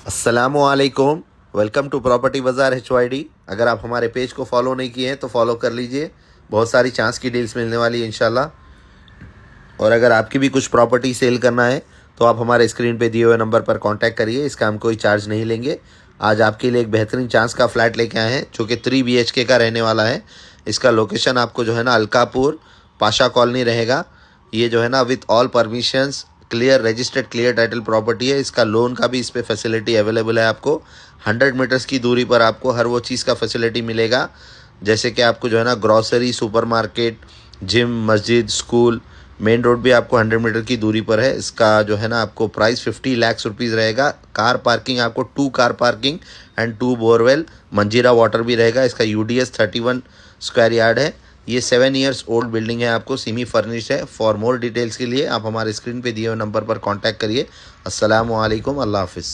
अस्सलामुअलैकुम। Welcome to property बाज़ार HYD। अगर आप हमारे पेज को फॉलो नहीं किए हैं तो फॉलो कर लीजिए, बहुत सारी चांस की डील्स मिलने वाली है इंशाल्लाह। और अगर आपकी भी कुछ प्रॉपर्टी सेल करना है तो आप हमारे स्क्रीन पे दिए हुए नंबर पर कांटेक्ट करिए, इसका हम कोई चार्ज नहीं लेंगे। आज आपके लिए एक बेहतरीन चांस का फ्लैट लेके आए हैं जो कि 3 BHK का रहने वाला है। इसका लोकेशन आपको जो है ना अलकापुर पाशा कॉलोनी रहेगा। ये जो है ना with all permissions clear registered clear title property है। इसका लोन का भी इस पर फैसिलिटी अवेलेबल है। आपको 100 मीटर्स की दूरी पर आपको हर वो चीज़ का फैसिलिटी मिलेगा, जैसे कि आपको जो है ना ग्रॉसरी, सुपरमार्केट, जिम, मस्जिद, स्कूल। मेन रोड भी आपको 100 मीटर की दूरी पर है। इसका जो है ना आपको प्राइस 50 लाख रुपीज़ रहेगा। कार पार्किंग आपको 2 कार पार्किंग एंड 2 बोरवेल, मंजीरा वाटर भी रहेगा। इसका UDS 31 स्क्वायर यार्ड है। ये 7 ईयर्स ओल्ड बिल्डिंग है, आपको सेमी फर्निश्ड है। फॉर मोर डिटेल्स के लिए आप हमारे स्क्रीन पे दिए हुए नंबर पर कांटेक्ट करिए। अस्सलाम वालेकुम, अल्लाह हाफिज़।